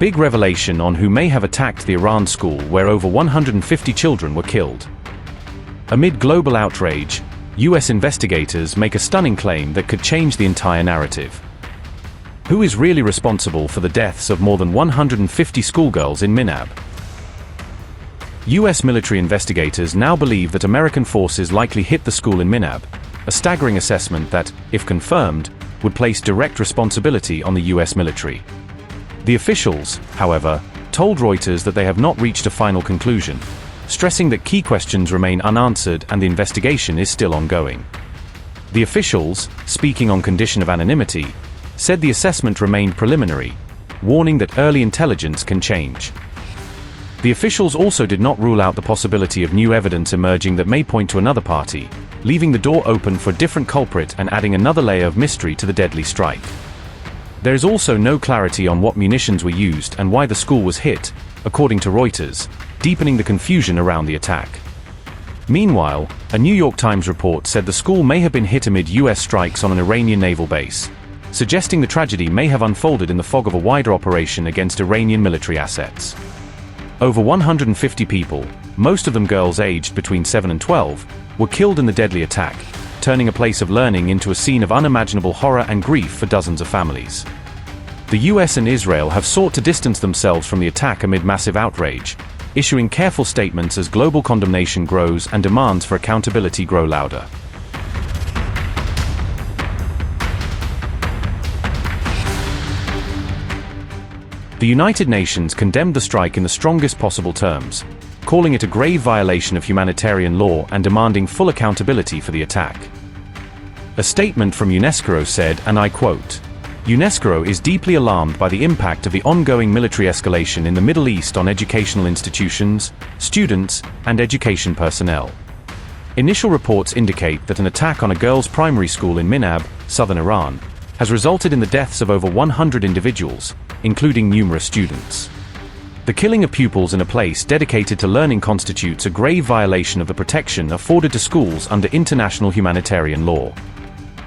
big revelation on who may have attacked the Iran school where over 150 children were killed. Amid global outrage, US investigators make a stunning claim that could change the entire narrative. Who is really responsible for the deaths of more than 150 schoolgirls in Minab? US military investigators now believe that American forces likely hit the school in Minab, a staggering assessment that, if confirmed, would place direct responsibility on the US military. The officials, however, told Reuters that they have not reached a final conclusion, stressing that key questions remain unanswered and the investigation is still ongoing. The officials, speaking on condition of anonymity, said the assessment remained preliminary, warning that early intelligence can change. The officials also did not rule out the possibility of new evidence emerging that may point to another party, leaving the door open for a different culprit and adding another layer of mystery to the deadly strike. There is also no clarity on what munitions were used and why the school was hit, according to Reuters, deepening the confusion around the attack. Meanwhile, a New York Times report said the school may have been hit amid US strikes on an Iranian naval base, suggesting the tragedy may have unfolded in the fog of a wider operation against Iranian military assets. Over 150 people, most of them girls aged between 7 and 12, were killed in the deadly attack, turning a place of learning into a scene of unimaginable horror and grief for dozens of families. The US and Israel have sought to distance themselves from the attack amid massive outrage, issuing careful statements as global condemnation grows and demands for accountability grow louder. The United Nations condemned the strike in the strongest possible terms, calling it a grave violation of humanitarian law and demanding full accountability for the attack. A statement from UNESCO said, and I quote, "UNESCO is deeply alarmed by the impact of the ongoing military escalation in the Middle East on educational institutions, students, and education personnel. Initial reports indicate that an attack on a girls' primary school in Minab, southern Iran, has resulted in the deaths of over 100 individuals, including numerous students. The killing of pupils in a place dedicated to learning constitutes a grave violation of the protection afforded to schools under international humanitarian law.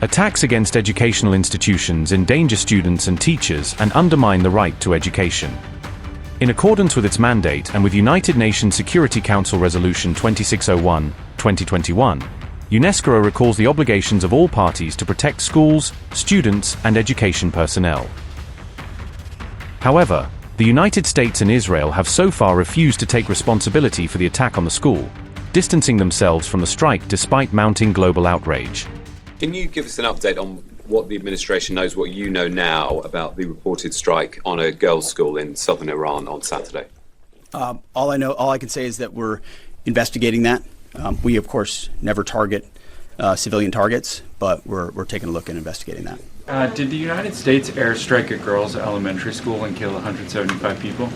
Attacks against educational institutions endanger students and teachers and undermine the right to education. In accordance with its mandate and with United Nations Security Council Resolution 2601/2021, UNESCO recalls the obligations of all parties to protect schools, students, and education personnel. However, the United States and Israel have so far refused to take responsibility for the attack on the school, distancing themselves from the strike despite mounting global outrage. Can you give us an update on what the administration knows, what you know now about the reported strike on a girls' school in southern Iran on Saturday? All I can say is that we're investigating that. We, of course, never target civilian targets, but we're taking a look and investigating that. Did the United States airstrike a girls' elementary school and kill 175 people?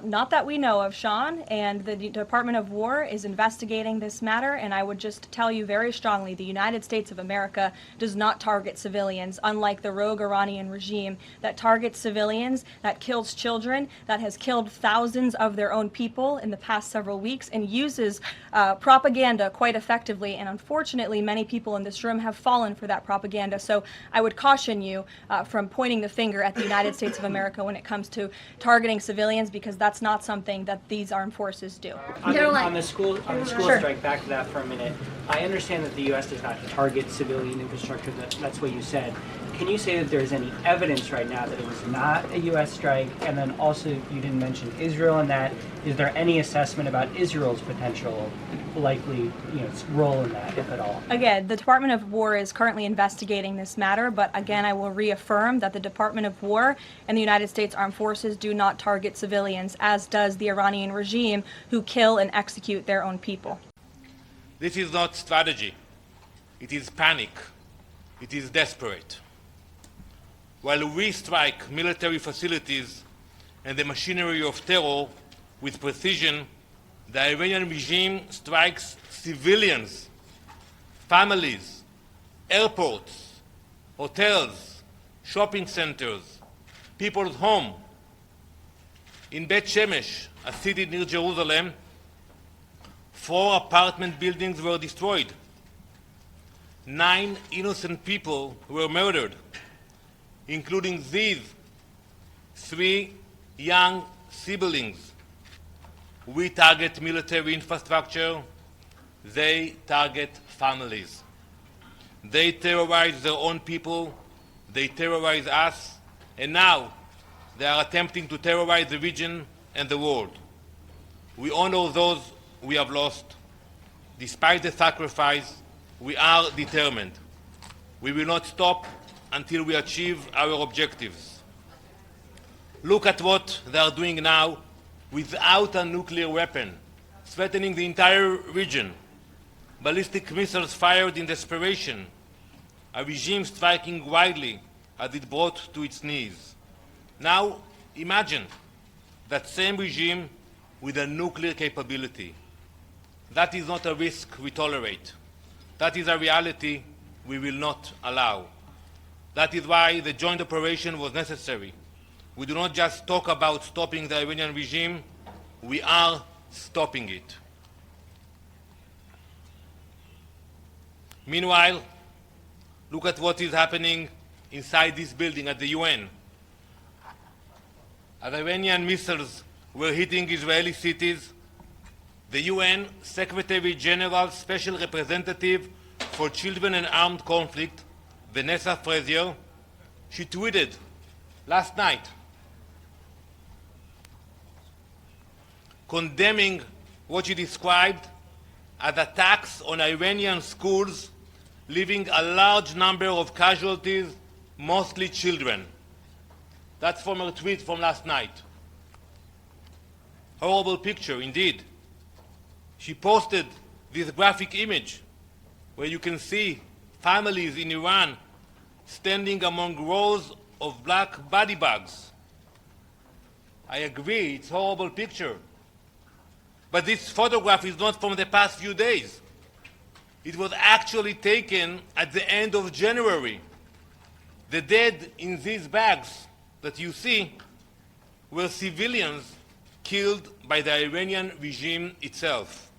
Not that we know of, Sean, and the Department of War is investigating this matter, and I would just tell you very strongly, the United States of America does not target civilians, unlike the rogue Iranian regime that targets civilians, that kills children, that has killed thousands of their own people in the past several weeks, and uses propaganda quite effectively, and unfortunately many people in this room have fallen for that propaganda, so I would caution you from pointing the finger at the United States of America when it comes to targeting civilians, because that's not something that these armed forces do. On the school Sure. strike, back to that for a minute. I understand that the U.S. does not target civilian infrastructure. That's what you said. Can you say that there's any evidence right now that it was not a U.S. strike? And then also, you didn't mention Israel in that. Is there any assessment about Israel's potential likely role in that, if at all? Again, the Department of War is currently investigating this matter, but again, I will reaffirm that the Department of War and the United States Armed Forces do not target civilians, as does the Iranian regime, who kill and execute their own people. This is not strategy. It is panic. It is desperate. While we strike military facilities and the machinery of terror with precision, the Iranian regime strikes civilians, families, airports, hotels, shopping centers, people's home. In Bet Shemesh, a city near Jerusalem, 4 apartment buildings were destroyed. 9 innocent people were murdered, including these 3 young siblings. We target military infrastructure, they target families. They terrorize their own people, they terrorize us, and now they are attempting to terrorize the region and the world. We honor those we have lost. Despite the sacrifice, we are determined. We will not stop until we achieve our objectives. Look at what they are doing now without a nuclear weapon, threatening the entire region. Ballistic missiles fired in desperation, a regime striking widely as it brought to its knees. Now imagine that same regime with a nuclear capability. That is not a risk we tolerate. That is a reality we will not allow. That is why the joint operation was necessary. We do not just talk about stopping the Iranian regime, we are stopping it. Meanwhile, look at what is happening inside this building at the UN. As Iranian missiles were hitting Israeli cities, the UN Secretary General Special Representative for Children and Armed Conflict, Vanessa Frazier, she tweeted last night condemning what she described as attacks on Iranian schools, leaving a large number of casualties, mostly children. That's from her tweet from last night. Horrible picture, indeed. She posted this graphic image where you can see families in Iran standing among rows of black body bags. I agree, it's a horrible picture. But this photograph is not from the past few days. It was actually taken at the end of January. The dead in these bags that you see were civilians killed by the Iranian regime itself,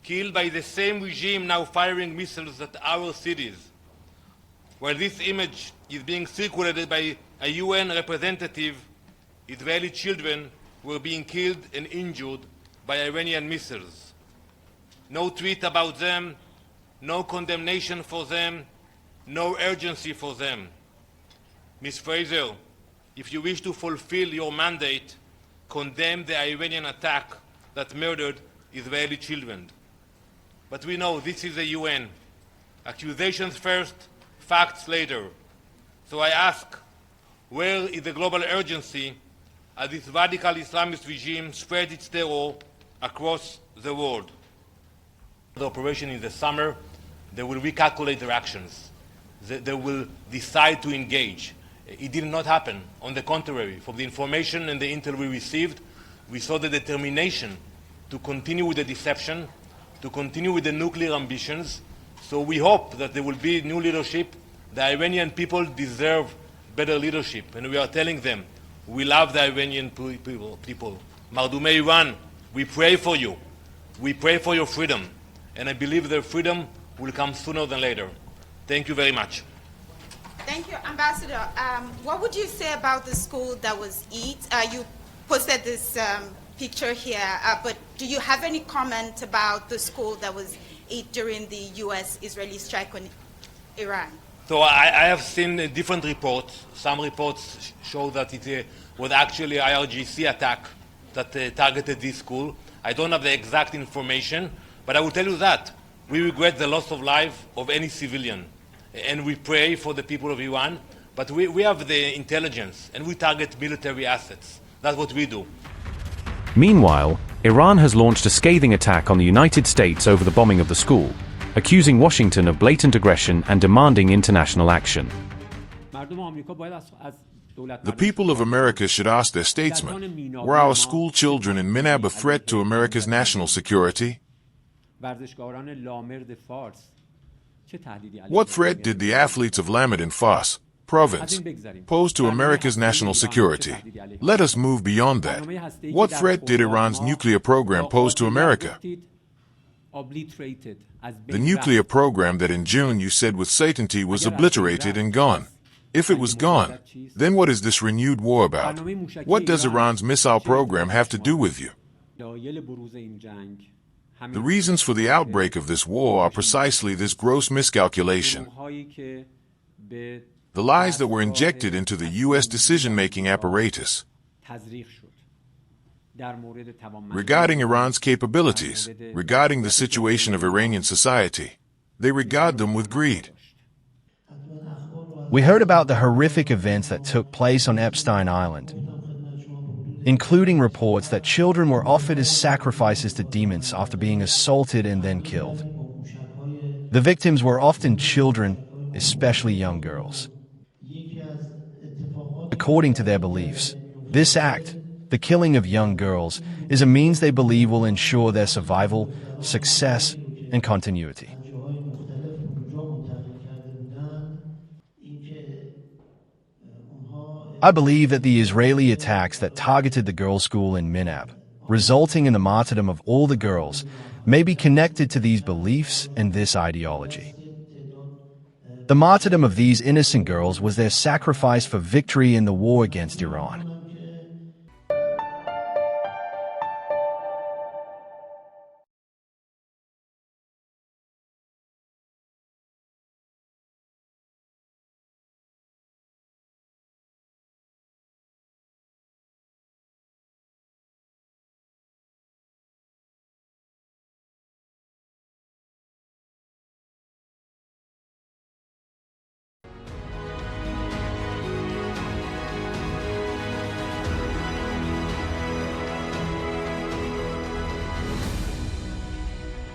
killed by the same regime now firing missiles at our cities. While this image is being circulated by a UN representative, Israeli children were being killed and injured by Iranian missiles. No tweet about them, no condemnation for them, no urgency for them. Ms. Fraser, if you wish to fulfill your mandate, condemn the Iranian attack that murdered Israeli children. But we know this is the UN. Accusations first, facts later. So I ask, where is the global urgency as this radical Islamist regime spreads its terror across the world? The operation in the summer, they will recalculate their actions. They will decide to engage. It did not happen. On the contrary, from the information and the intel we received, we saw the determination to continue with the deception, to continue with the nuclear ambitions. So we hope that there will be new leadership. The Iranian people deserve better leadership, and we are telling them, we love the Iranian people. Mardumei Iran, we pray for you. We pray for your freedom, and I believe their freedom will come sooner than later. Thank you very much. Thank you, Ambassador. What would you say about the school that was hit? You posted this picture here, but do you have any comment about the school that was hit during the U.S.-Israeli strike on Iran? So I have seen different reports. Some reports show that it was actually an IRGC attack that targeted this school. I don't have the exact information, but I will tell you that we regret the loss of life of any civilian. And we pray for the people of Iran, but we have the intelligence, and we target military assets. That's what we do. Meanwhile, Iran has launched a scathing attack on the United States over the bombing of the school, accusing Washington of blatant aggression and demanding international action. The people of America should ask their statesmen, were our school children in Minab a threat to America's national security? What threat did the athletes of Lamed and Fars province pose to America's national security? Let us move beyond that. What threat did Iran's nuclear program pose to America? The nuclear program that in June you said with certainty was obliterated and gone. If it was gone, then what is this renewed war about? What does Iran's missile program have to do with you? The reasons for the outbreak of this war are precisely this gross miscalculation. The lies that were injected into the U.S. decision-making apparatus regarding Iran's capabilities, regarding the situation of Iranian society, they regard them with greed. We heard about the horrific events that took place on Epstein Island, including reports that children were offered as sacrifices to demons after being assaulted and then killed. The victims were often children, especially young girls. According to their beliefs, this act, the killing of young girls, is a means they believe will ensure their survival, success, and continuity. I believe that the Israeli attacks that targeted the girls' school in Minab, resulting in the martyrdom of all the girls, may be connected to these beliefs and this ideology. The martyrdom of these innocent girls was their sacrifice for victory in the war against Iran.